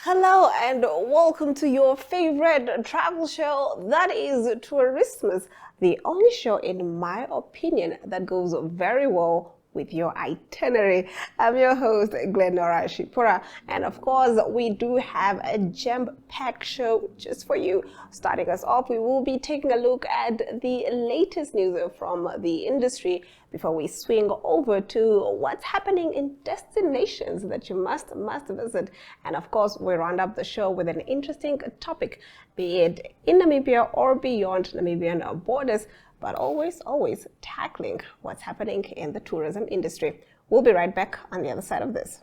Hello and welcome to your favorite travel show, that is Tourismus, the only show in my opinion that goes very well with your itinerary. I'm your host, Glenora Shipura, and of course we do have a jam-packed show just for you. Starting us off, we will be taking a look at the latest news from the industry before we swing over to what's happening in destinations that you must visit. And of course, we round up the show with an interesting topic, be it in Namibia or beyond Namibian borders, but always tackling what's happening in the tourism industry. We'll be right back on the other side of this.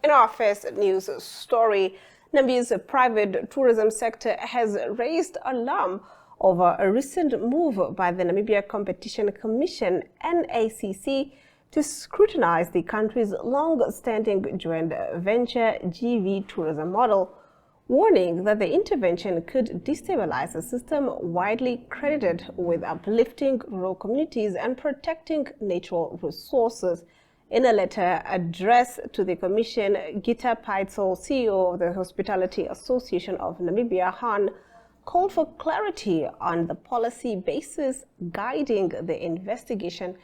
In our first news story, Namibia's private tourism sector has raised alarm over a recent move by the Namibia Competition Commission, NaCC, to scrutinize the country's long-standing joint venture GV tourism model, warning that the intervention could destabilize a system widely credited with uplifting rural communities and protecting natural resources. In a letter addressed to the Commission, Gita Paitzel, CEO of the Hospitality Association of Namibia, HAN, called for clarity on the policy basis guiding the investigation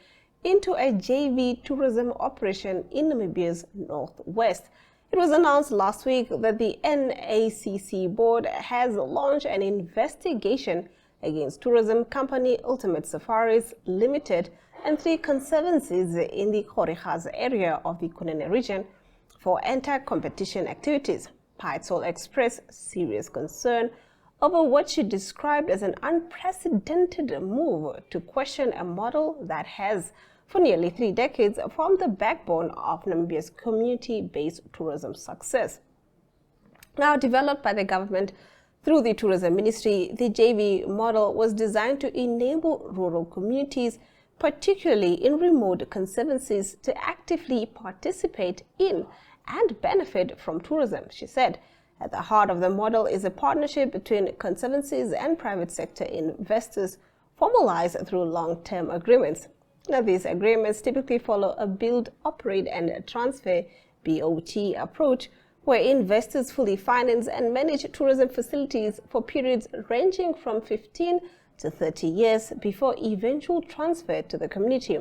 into a JV tourism operation in Namibia's northwest. It was announced last week that the NaCC board has launched an investigation against tourism company Ultimate Safaris Limited and 3 conservancies in the Khorikgas area of the Kunene region for anti-competition activities. Paitzel expressed serious concern over what she described as an unprecedented move to question a model that has, for nearly 3 decades, formed the backbone of Namibia's community-based tourism success. Now developed by the government through the Tourism Ministry, the JV model was designed to enable rural communities, particularly in remote conservancies, to actively participate in and benefit from tourism, she said. At the heart of the model is a partnership between conservancies and private sector investors, formalized through long-term agreements. Now, these agreements typically follow a build, operate, and transfer (BOT) approach, where investors fully finance and manage tourism facilities for periods ranging from 15 to 30 years before eventual transfer to the community.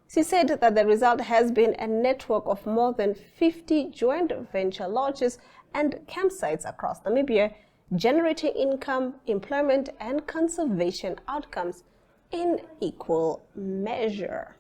She said that the result has been a network of more than 50 joint venture lodges and campsites across Namibia, generating income, employment, and conservation outcomes in equal measure.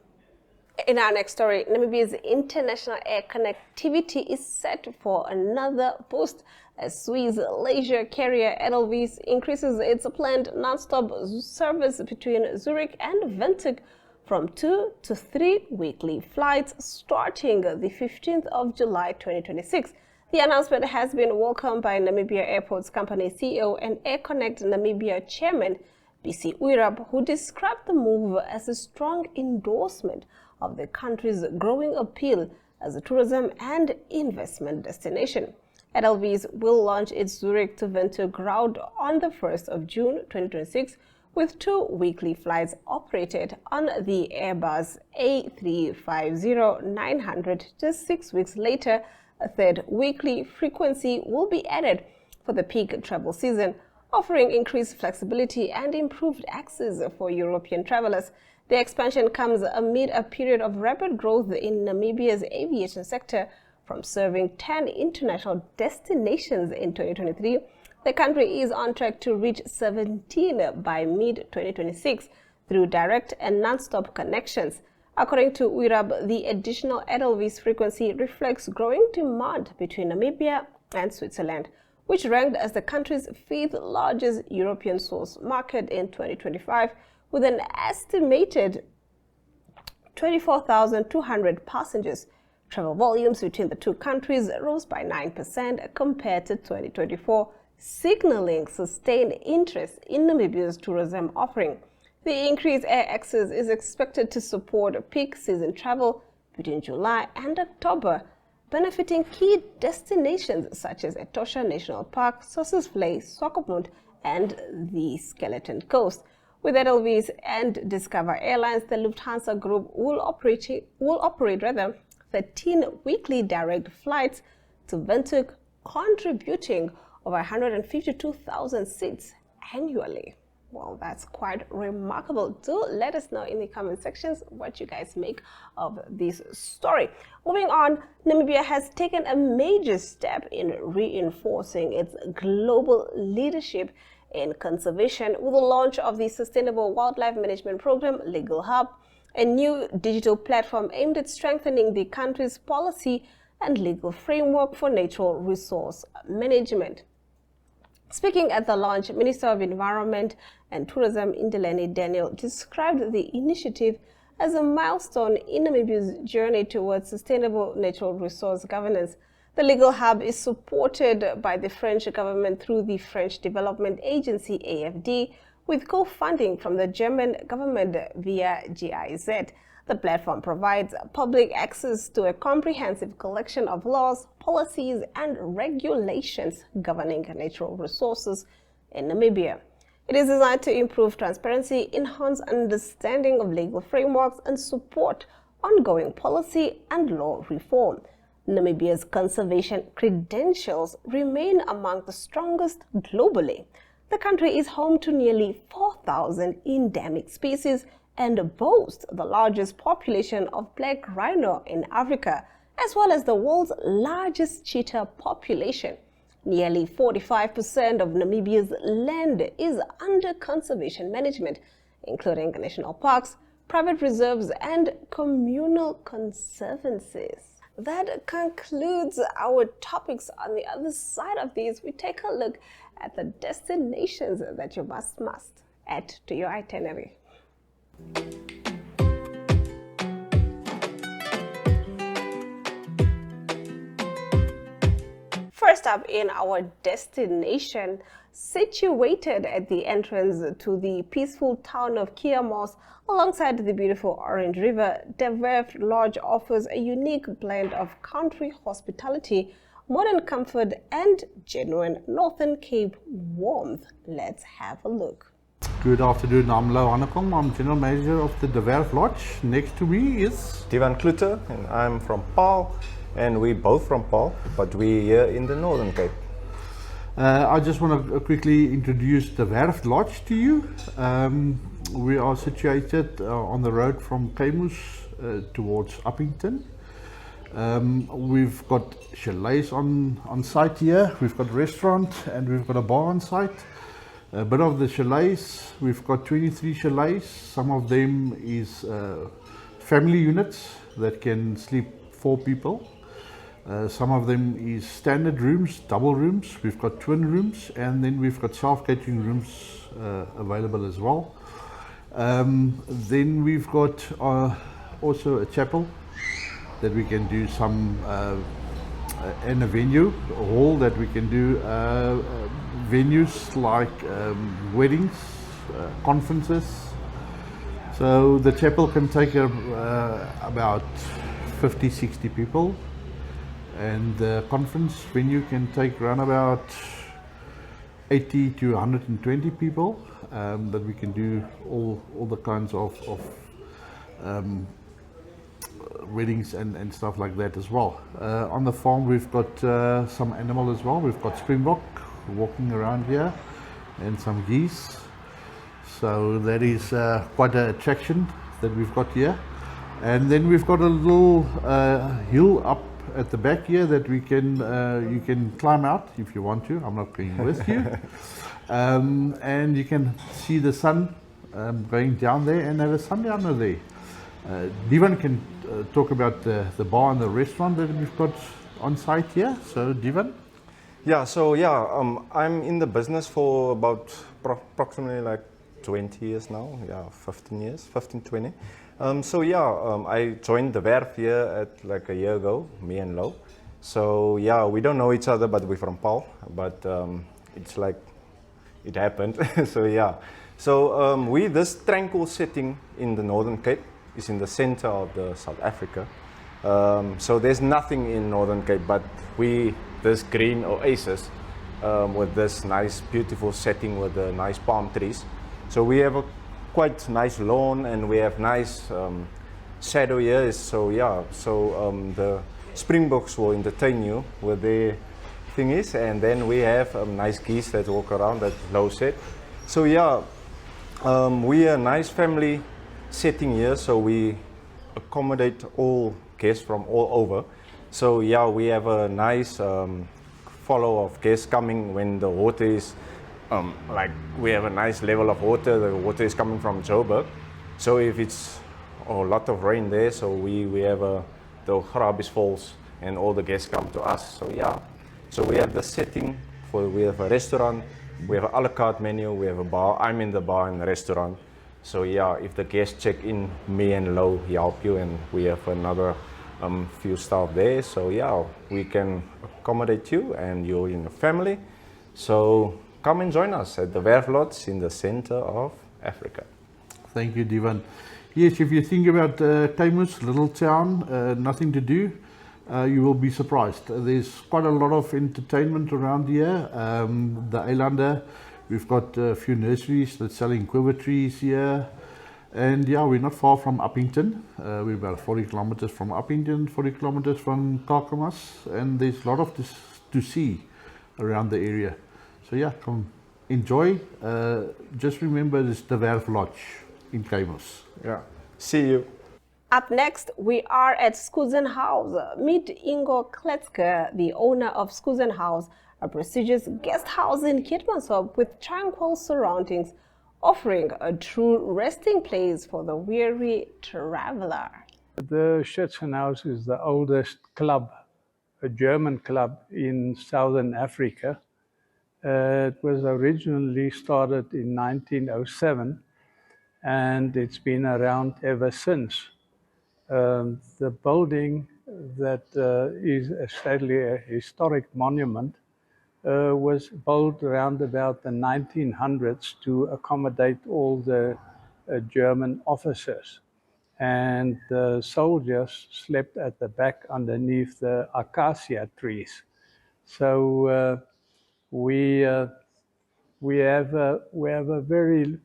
In our next story, Namibia's international air connectivity is set for another boost as Swiss leisure carrier Edelweiss increases its planned non-stop service between Zurich and Windhoek from 2 to 3 weekly flights starting the 15th of July 2026. The announcement has been welcomed by Namibia Airports Company CEO and AirConnect Namibia Chairman BC Uirab, who described the move as a strong endorsement of the country's growing appeal as a tourism and investment destination. Edelweiss will launch its Zurich to Windhoek route on the 1st of June 2026 with 2 weekly flights operated on the Airbus A350-900. Just 6 weeks later, a 3rd weekly frequency will be added for the peak travel season, offering increased flexibility and improved access for European travelers. The expansion comes amid a period of rapid growth in Namibia's aviation sector. From serving 10 international destinations in 2023, the country is on track to reach 17 by mid-2026 through direct and non-stop connections. According to Uirab, the additional Edelweiss frequency reflects growing demand between Namibia and Switzerland, which ranked as the country's 5th largest European source market in 2025, with an estimated 24,200 passengers. Travel volumes between the 2 countries rose by 9% compared to 2024, signaling sustained interest in Namibia's tourism offering. The increased air access is expected to support peak season travel between July and October, benefiting key destinations such as Etosha National Park, Molein Swakopmund, and the Skeleton Coast. With Edelweiss and Discover Airlines, the Lufthansa Group will operate 13 weekly direct flights to Windhoek, contributing over 152,000 seats annually. Well, that's quite remarkable. Do let us know in the comment sections what you guys make of this story. Moving on, Namibia has taken a major step in reinforcing its global leadership in conservation with the launch of the Sustainable Wildlife Management Program, Legal Hub, a new digital platform aimed at strengthening the country's policy and legal framework for natural resource management. Speaking at the launch, Minister of Environment and Tourism Indeleni Daniel described the initiative as a milestone in Namibia's journey towards sustainable natural resource governance. The Legal Hub is supported by the French government through the French Development Agency, AFD, with co-funding from the German government via GIZ. The platform provides public access to a comprehensive collection of laws, policies, and regulations governing natural resources in Namibia. It is designed to improve transparency, enhance understanding of legal frameworks, and support ongoing policy and law reform. Namibia's conservation credentials remain among the strongest globally. The country is home to nearly 4,000 endemic species and boasts the largest population of black rhino in Africa, as well as the world's largest cheetah population. Nearly 45% of Namibia's land is under conservation management, including national parks, private reserves, and communal conservancies. That concludes our topics. On the other side of these, we take a look at the destinations that you must add to your itinerary. First up in our destination, situated at the entrance to the peaceful town of Kakamas alongside the beautiful Orange River, the Werf Lodge offers a unique blend of country hospitality, modern comfort, and genuine Northern Cape warmth. Let's have a look. Good afternoon, I'm Lau Hanekom. I'm General Manager of the Werf Lodge. Next to me is Divan Kluter, and I'm from Paarl, and we're both from Paarl, but we're here in the Northern Cape. I just want to quickly introduce the Werf Lodge to you. We are situated on the road from Keetmanshoop towards Uppington. We've got chalets on site here, we've got a restaurant, and we've got a bar on site. A bit of the chalets, we've got 23 chalets. Some of them is family units that can sleep 4 people. Some of them is standard rooms, double rooms. We've got twin rooms, and then we've got self-catering rooms available as well. Then we've got also a chapel that we can do some, and a venue, a hall that we can do venues like weddings, conferences. So the chapel can take about 50-60 people, and the conference venue can take around about 80 to 120 people. That we can do all the kinds of weddings and stuff like that as well. On the farm we've got some animal as well. We've got springbok walking around here and some geese. So that is quite an attraction that we've got here. And then we've got a little hill up at the back here that we can you can climb out if you want to. I'm not going with you. And you can see the sun going down there and have a sundowner there. Divan can talk about the bar and the restaurant that we've got on site here. So Divan? Yeah, so I'm in the business for about approximately like 20 years now. Yeah, 15 years, 15, 20. I joined the Werf here at like a year ago, me and Lo. So yeah, we don't know each other, but we're from Paarl. But it's like it happened. We this tranquil setting in the Northern Cape is in the center of the South Africa. So there's nothing in Northern Cape, but this green oasis with this nice, beautiful setting with the nice palm trees. So we have quite nice lawn, and we have nice shadow here. So yeah, so the Springboks will entertain you with their thingies, and then we have nice geese that walk around that low set. So yeah, we are a nice family setting here, so we accommodate all guests from all over. So yeah, we have a nice follow of guests coming when the water is like we have a nice level of water. The water is coming from Joburg, so if it's a lot of rain there, so we have the Grabis Falls, and all the guests come to us. So yeah, so we have the setting for, we have a restaurant, we have an a la carte menu, we have a bar. I'm in the bar and the restaurant. So yeah, if the guests check in, me and Lo help you, and we have another few staff there. So yeah, we can accommodate you and you're in a family. So come and join us at the Werf Lodge in the center of Africa. Thank you, Divan. Yes, if you think about Keetmanshoop, little town, nothing to do, you will be surprised. There's quite a lot of entertainment around here. The Eilande, we've got a few nurseries that's selling quiver trees here. And yeah, we're not far from Uppington. We're about 40 kilometers from Uppington, 40 kilometers from Kakamas, and there's a lot of this to see around the area. So yeah, come enjoy. Just remember, this is the Werf Lodge in Keetmanshoop. Yeah, see you. Up next, we are at Schützenhaus. Meet Ingo Kletzke, the owner of Schützenhaus, a prestigious guest house in Keetmanshoop with tranquil surroundings, offering a true resting place for the weary traveler. The Schützenhaus is the oldest club, a German club in Southern Africa. It was originally started in 1907, and it's been around ever since. The building that is sadly a historic monument was built around about the 1900s to accommodate all the German officers. And the soldiers slept at the back underneath the acacia trees. So we have a very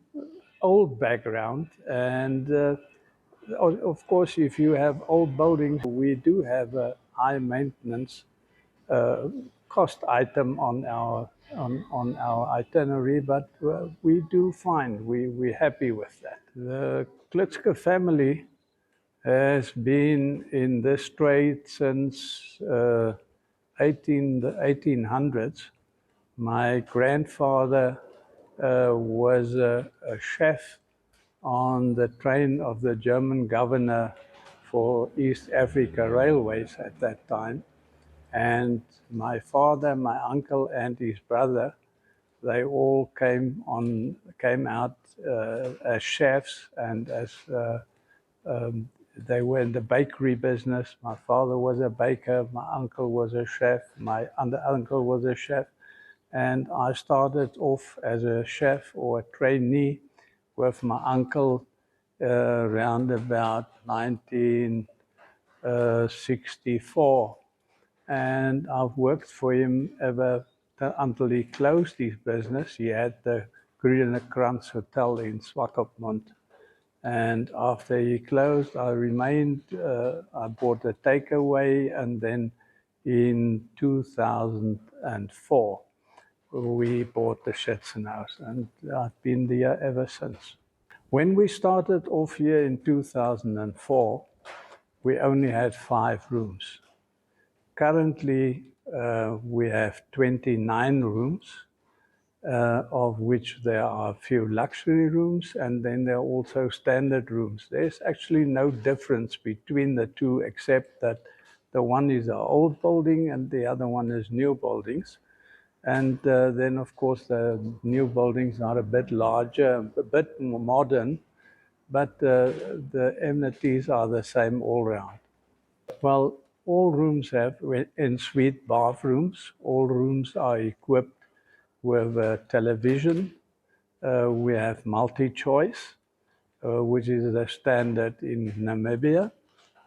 old background, and of course, if you have old buildings, we do have a high maintenance cost item on our itinerary, but we do fine. We're happy with that. The Kletzke family has been in this trade since the 1800s. My grandfather was a chef on the train of the German governor for East Africa Railways at that time. And my father, my uncle, and his brother, they all came out as chefs, and as they were in the bakery business. My father was a baker, my uncle was a chef, my other uncle was a chef, and I started off as a chef or a trainee with my uncle around about 1964. And I've worked for him ever until he closed his business. He had the Grüne Krans Hotel in Swakopmund. And after he closed, I remained, I bought a takeaway, and then in 2004, we bought the Schützenhaus, and I've been there ever since. When we started off here in 2004, we only had 5 rooms. Currently, we have 29 rooms, of which there are a few luxury rooms, and then there are also standard rooms. There's actually no difference between the two, except that the one is an old building and the other one is new buildings. And then, of course, the new buildings are a bit larger, a bit more modern, but the amenities are the same all round. Well, all rooms have en-suite bathrooms. All rooms are equipped with a television. We have multi-choice, which is the standard in Namibia.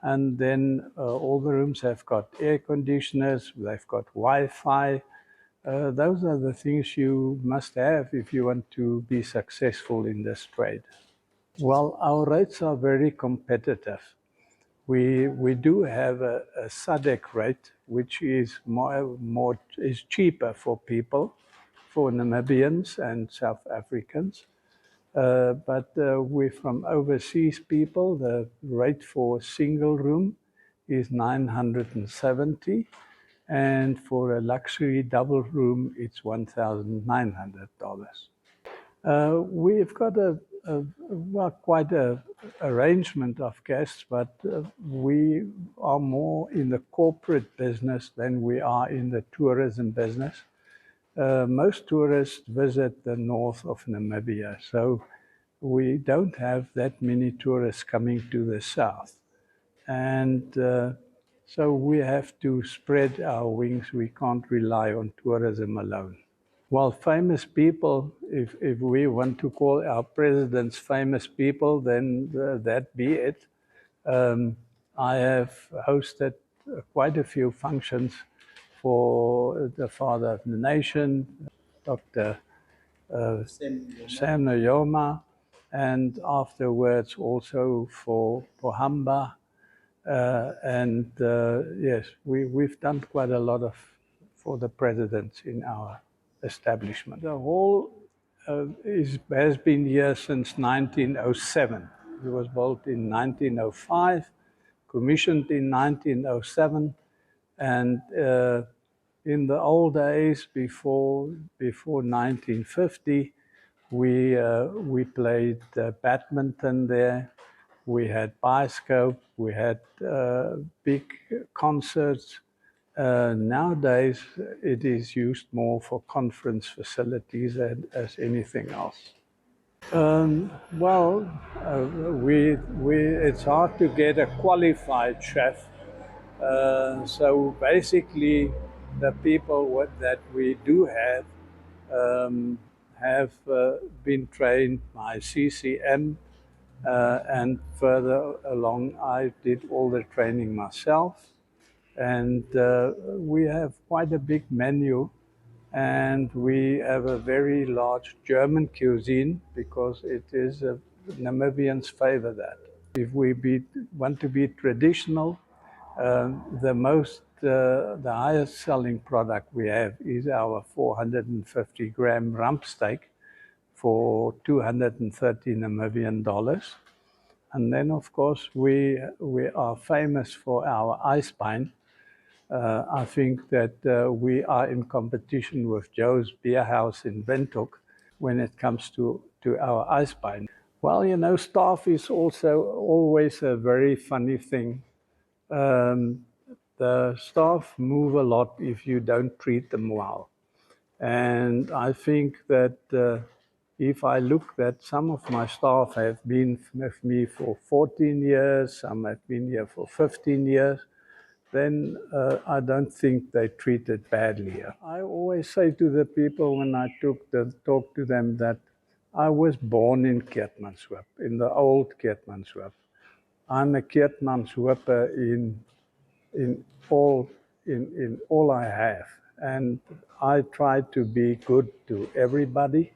And then all the rooms have got air conditioners, they've got Wi-Fi. Those are the things you must have if you want to be successful in this trade. Well, our rates are very competitive. We do have a SADC rate, which is is cheaper for people, for Namibians and South Africans. But we from overseas people, the rate for a single room is 970, and for a luxury double room, it's $1,900. We've got quite a arrangement of guests, but we are more in the corporate business than we are in the tourism business. Most tourists visit the north of Namibia, so we don't have that many tourists coming to the south. And so we have to spread our wings. We can't rely on tourism alone. Well, famous people, if we want to call our presidents famous people, then that be it. I have hosted quite a few functions for the father of the nation, Dr. Sam Nujoma, and afterwards also for Pohamba. Yes, we've done quite a lot for the presidents in our establishment. The hall has been here since 1907. It was built in 1905, commissioned in 1907, and in the old days, before 1950, we played badminton there. We had bioscope. We had big concerts. Nowadays, it is used more for conference facilities as anything else. It's hard to get a qualified chef. So basically, the people that we do have been trained by CCM, and further along, I did all the training myself. And we have quite a big menu, and we have a very large German cuisine because it is Namibians favor that. If we want to be traditional, the highest selling product we have is our 450 gram rump steak for 230 Namibian dollars. And then, of course, we are famous for our ice pine. I think that we are in competition with Joe's Beer House in Windhoek when it comes to our ice pine. Well, you know, staff is also always a very funny thing. The staff move a lot if you don't treat them well. And I think that if I look that some of my staff have been with me for 14 years, some have been here for 15 years, then I don't think they treated badly. I always say to the people when I talk to them that I was born in Keetmanshoop, in the old Keetmanshoop. I'm a Keetmanshooper in all I have, and I try to be good to everybody.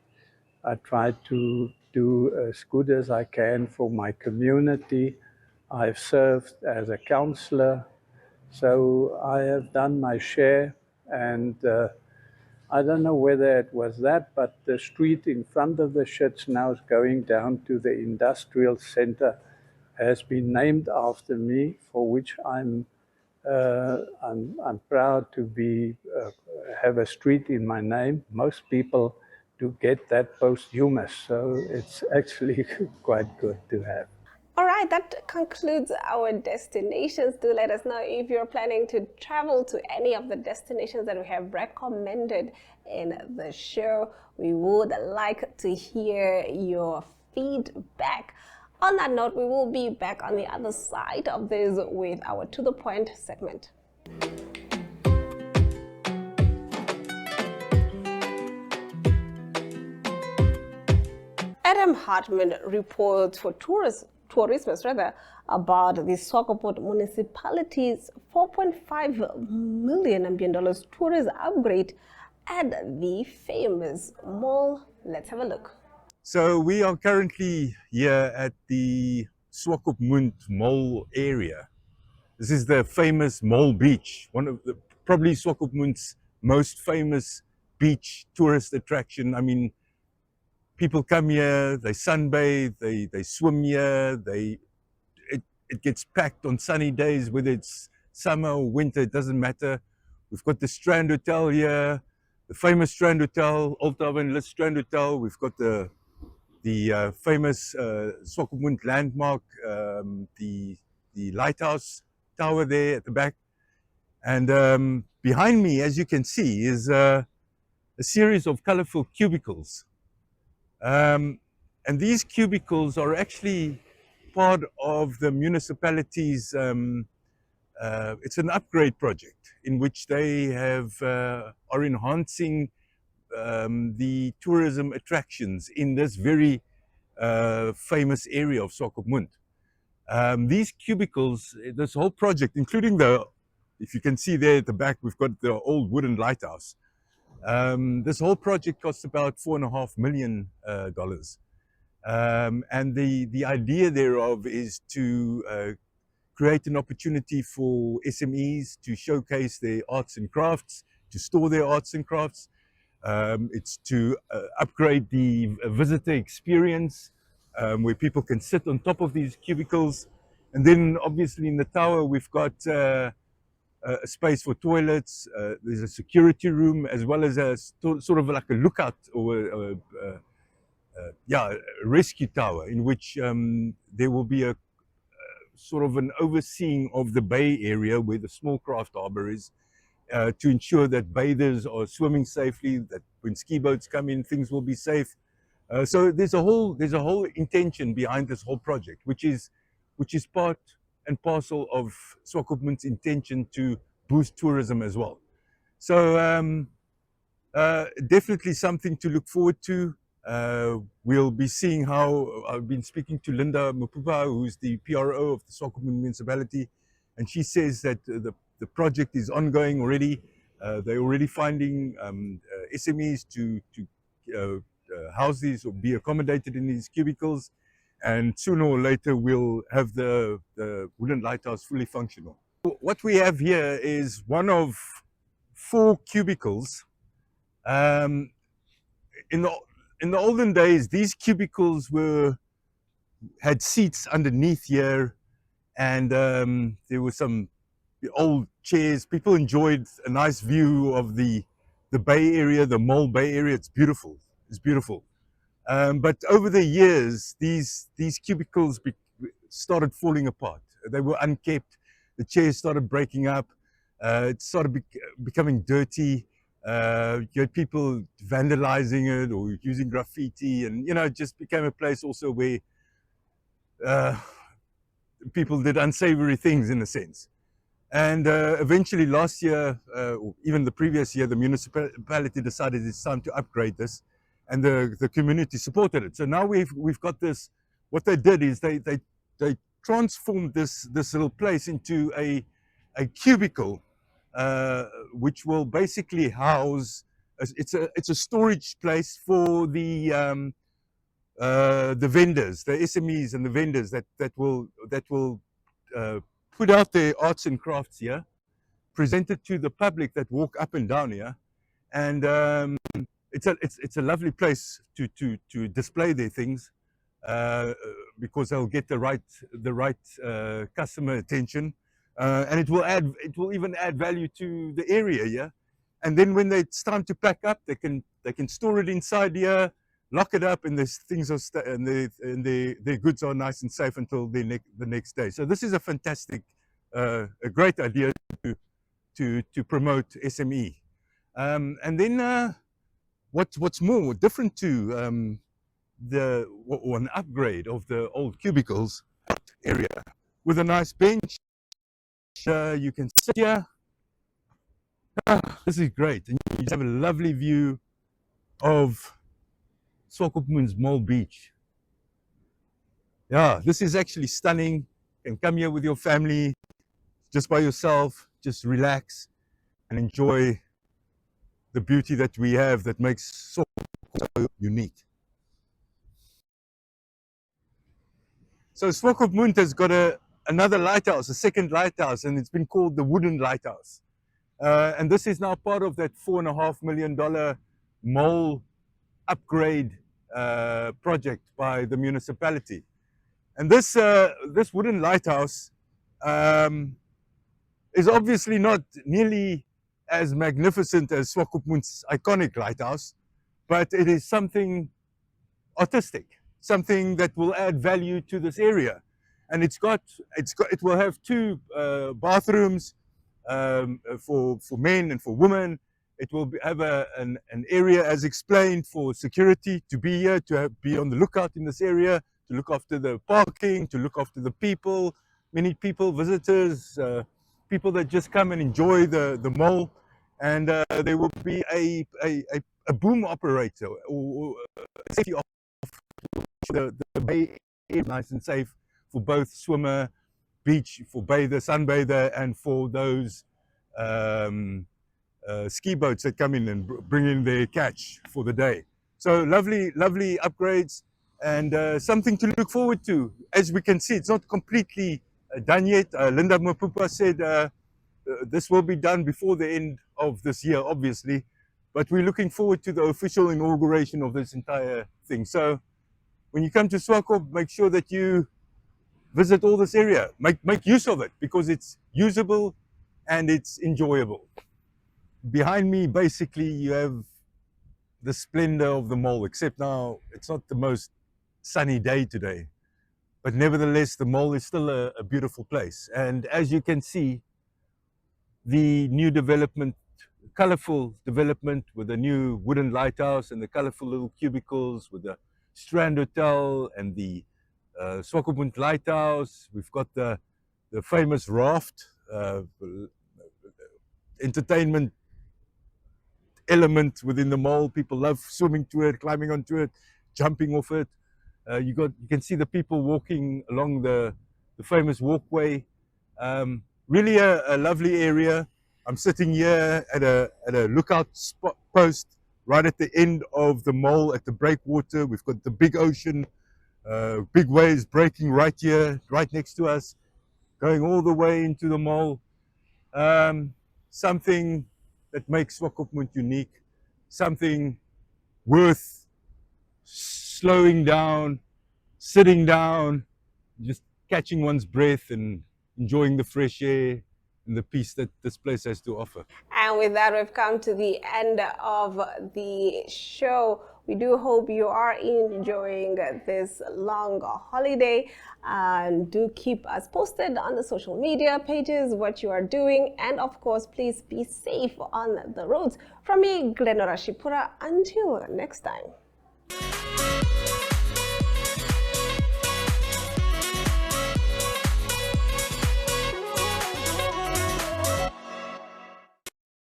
I try to do as good as I can for my community. I've served as a councillor, so I have done my share, and I don't know whether it was that, but the street in front of the Schützenhaus going down to the industrial center has been named after me, for which I'm proud to have a street in my name. Most people do get that posthumous, so it's actually quite good to have. All right, that concludes our destinations. Do let us know if you're planning to travel to any of the destinations that we have recommended in the show. We would like to hear your feedback. On that note, we will be back on the other side of this with our To The Point segment. Adam Hartman reports for Tourismus about the Swakopmund municipality's $4.5 million tourist upgrade at the famous mall. Let's have a look. So we are currently here at the Swakopmund Mole area. This is the famous Mole Beach, one of the probably Swakopmund's most famous beach tourist attraction. I mean, people come here, they sunbathe, they swim here, it gets packed on sunny days, whether it's summer or winter, it doesn't matter. We've got the Strand Hotel here, the famous Strand Hotel, Old Tavern List Strand Hotel. We've got the famous Swakopmund landmark, the lighthouse tower there at the back. And behind me, as you can see, is a series of colorful cubicles. And these cubicles are actually part of the municipality's, it's an upgrade project in which they have are enhancing the tourism attractions in this very famous area of Swakopmund. These cubicles, this whole project, including if you can see there at the back, we've got the old wooden lighthouse. This whole project costs about $4.5 million. And the idea thereof is to create an opportunity for SMEs to showcase their arts and crafts, to store their arts and crafts. It's to upgrade the visitor experience, where people can sit on top of these cubicles. And then obviously in the tower, we've got a space for toilets. There's a security room, as well as a sort of like a lookout or a rescue tower, in which there will be a sort of an overseeing of the bay area where the small craft harbor is, to ensure that bathers are swimming safely, that when ski boats come in, things will be safe. So there's a whole intention behind this whole project, which is part and parcel of Swakopmund's intention to boost tourism as well. So definitely something to look forward to. We'll be seeing how, I've been speaking to Linda Mupupa, who's the PRO of the Swakopmund municipality, and she says that the project is ongoing already. They're already finding SMEs to house these or be accommodated in these cubicles, and sooner or later we'll have the wooden lighthouse fully functional. What we have here is one of 4 cubicles. In the olden days, these cubicles had seats underneath here, and there were some old chairs. People enjoyed a nice view of the Bay Area, the Mole Bay Area. It's beautiful. It's beautiful. But over the years, these cubicles started falling apart. They were unkept. The chairs started breaking up. It started becoming dirty. You had people vandalizing it or using graffiti, and it just became a place also where people did unsavory things, in a sense. And eventually last year, or even the previous year, the municipality decided it's time to upgrade this, and the community supported it. So now we've got this. What they did is they transformed this little place into a cubicle, which will basically house. It's a storage place for the vendors, the SMEs and the vendors that will put out their arts and crafts here, present it to the public that walk up and down here, and it's a lovely place to display their things, because they'll get the right customer attention, and it will even add value to the area here. And then when it's time to pack up, they can store it inside here, lock it up, and their goods are nice and safe until the next day. So this is a fantastic, a great idea to promote SME. And then what's more different to an upgrade of the old cubicles area with a nice bench. You can sit here. This is great, and you have a lovely view of Swakopmund's Mole Beach. Yeah, this is actually stunning. You can come here with your family, just by yourself, just relax and enjoy the beauty that we have that makes Swakopmund so unique. So Swakopmund has got another lighthouse, a second lighthouse, and it's been called the Wooden Lighthouse. And this is now part of that $4.5 million mole upgrade project by the municipality. And this wooden lighthouse is obviously not nearly as magnificent as Swakopmund's iconic lighthouse, but it is something artistic, something that will add value to this area. And it will have two bathrooms for men and for women. It will have an area, as explained, for security, to be here, to be on the lookout in this area, to look after the parking, to look after the people, many people, visitors, people that just come and enjoy the mall. And there will be a boom operator or a safety officer, the bay area nice and safe for both swimmer, beach, for bather, sunbather, and for those ski boats that come in and bring in their catch for the day. So lovely, lovely upgrades, and something to look forward to. As we can see, it's not completely done yet. Linda Mapupa said this will be done before the end of this year, obviously, but we're looking forward to the official inauguration of this entire thing. So when you come to Swakop, make sure that you visit all this area, make use of it, because it's usable and it's enjoyable. Behind me, basically, you have the splendor of the mall, except now it's not the most sunny day today, but nevertheless, the mall is still a beautiful place. And as you can see, the new development, colorful development with the new wooden lighthouse and the colorful little cubicles with the Strand Hotel and the Swakopmund Lighthouse. We've got the famous raft, entertainment element within the mall. People love swimming to it, climbing onto it, jumping off it. You can see the people walking along the famous walkway. Really a lovely area. I'm sitting here at a lookout spot post right at the end of the mall at the breakwater. We've got the big ocean, big waves breaking right here, right next to us, going all the way into the mall. Something that makes Swakopmund unique, something worth slowing down, sitting down, just catching one's breath and enjoying the fresh air and the peace that this place has to offer. And with that, we've come to the end of the show. We do hope you are enjoying this long holiday, and do keep us posted on the social media pages what you are doing, and of course, please be safe on the roads. From me, Glenora Shipura, until next time.